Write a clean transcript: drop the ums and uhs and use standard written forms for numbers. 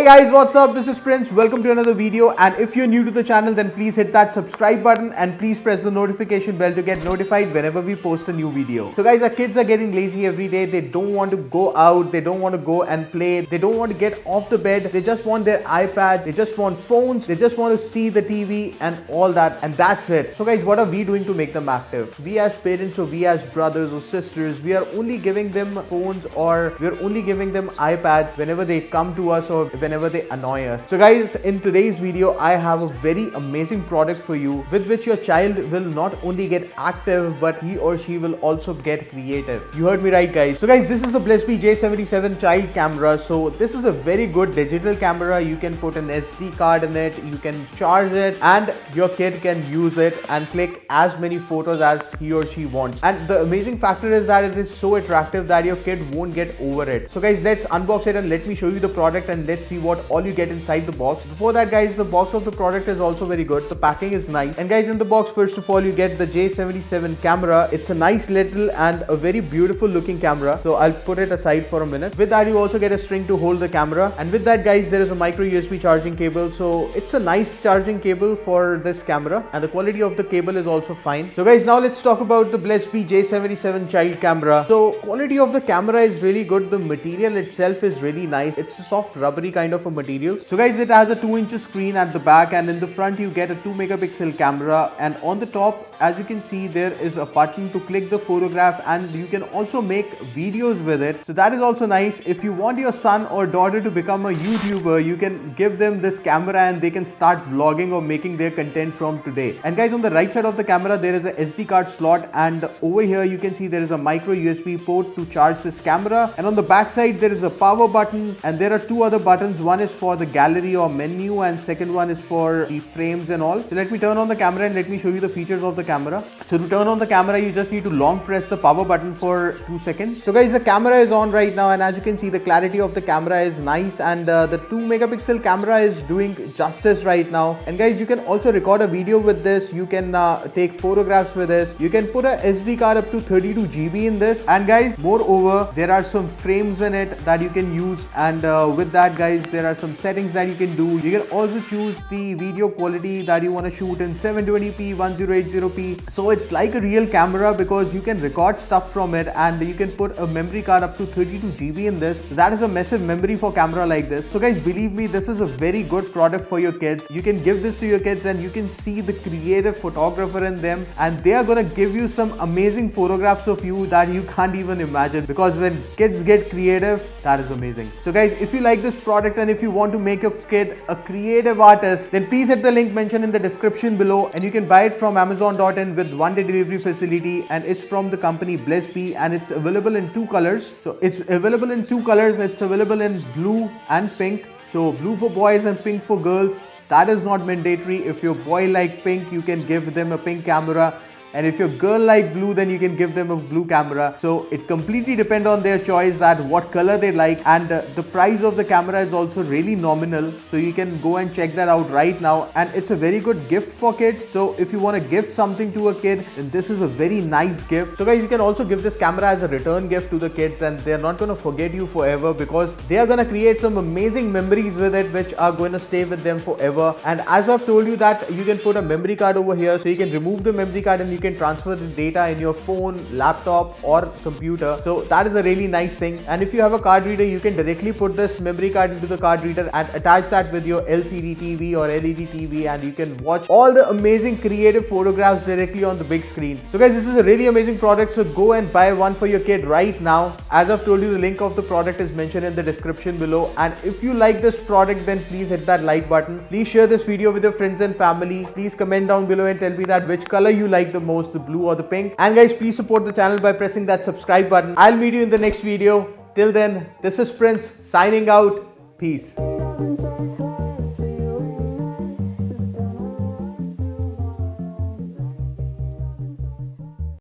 guys, what's up? This is Prince. Welcome to another video, and if you're new to the channel then please hit that subscribe button and please press the notification bell to get notified whenever we post a new video. So guys, our kids are getting lazy every day. They don't want to go out, they don't want to go and play, they don't want to get off the bed, they just want their iPads, they just want phones, they just want to see the TV and all that, and that's it. So guys, what are we doing to make them active? We as parents or we as brothers or sisters, we are only giving them phones or we are only giving them iPads whenever they come to us or whenever they annoy us. So guys, in today's video I have a very amazing product for you with which your child will not only get active but he or she will also get creative. You heard me right guys. So guys, this is the Blessbe J77 child camera. So this is a very good digital camera. You can put an SD card in it, you can charge it, and your kid can use it and click as many photos as he or she wants. And the amazing factor is that it is so attractive that your kid won't get over it. So guys, let's unbox it and let me show you the product and let's see what all you get inside the box. Before that guys, the box of the product is also very good. The packing is nice. And guys, in the box, first of all, you get the J77 camera. It's a nice little and a very beautiful looking camera. So I'll put it aside for a minute. With that, you also get a string to hold the camera. And with that guys, there is a micro USB charging cable. So it's a nice charging cable for this camera. And the quality of the cable is also fine. So guys, now let's talk about the Blessbe J77 child camera. So quality of the camera is really good. The material itself is really nice. It's a soft rubbery kind of a material. So guys, it has a 2-inch screen at the back, and in the front you get a 2 megapixel camera, and on the top, as you can see, there is a button to click the photograph and you can also make videos with it. So that is also nice. If you want your son or daughter to become a YouTuber, you can give them this camera and they can start vlogging or making their content from today. And guys, on the right side of the camera there is a SD card slot, and over here you can see there is a micro USB port to charge this camera, and on the back side there is a power button, and there are two other buttons. One is for the gallery or menu and second one is for the frames and all. So let me turn on the camera and let me show you the features of the camera. So to turn on the camera, you just need to long press the power button for 2 seconds. So guys, the camera is on right now, and as you can see, the clarity of the camera is nice, and the 2 megapixel camera is doing justice right now. And guys, you can also record a video with this. You can take photographs with this. You can put a SD card up to 32 GB in this. And guys, moreover, there are some frames in it that you can use, and with that guys, there are some settings that you can do. You can also choose the video quality that you want to shoot in 720p, 1080p. So it's like a real camera because you can record stuff from it, and you can put a memory card up to 32 GB in this. That is a massive memory for camera like this. So guys, believe me, this is a very good product for your kids. You can give this to your kids and you can see the creative photographer in them, and they are gonna give you some amazing photographs of you that you can't even imagine, because when kids get creative, that is amazing. So guys, if you like this product and if you want to make your kid a creative artist, then please hit the link mentioned in the description below, and you can buy it from Amazon.in with 1-day delivery facility, and it's from the company Blessbe, and it's available in 2 colors. So it's available in 2 colors. It's available in blue and pink. So blue for boys and pink for girls. That is not mandatory. If your boy like pink, you can give them a pink camera, and if your girl like blue, then you can give them a blue camera. So it completely depends on their choice that what color they like, and the price of the camera is also really nominal, so you can go and check that out right now, and it's a very good gift for kids. So if you want to gift something to a kid, then this is a very nice gift. So guys, you can also give this camera as a return gift to the kids, and they're not going to forget you forever because they are going to create some amazing memories with it which are going to stay with them forever. And as I've told you that you can put a memory card over here, so you can remove the memory card and you can transfer the data in your phone, laptop or computer. So that is a really nice thing. And if you have a card reader, you can directly put this memory card into the card reader and attach that with your LCD TV or LED TV, and you can watch all the amazing creative photographs directly on the big screen. So guys, this is a really amazing product, so go and buy one for your kid right now. As I've told you, the link of the product is mentioned in the description below, and if you like this product, then please hit that like button. Please share this video with your friends and family. Please comment down below and tell me that which color you like the most, the blue or the pink. And guys, please support the channel by pressing that subscribe button. I'll meet you in the next video. Till then, this is Prince signing out. Peace.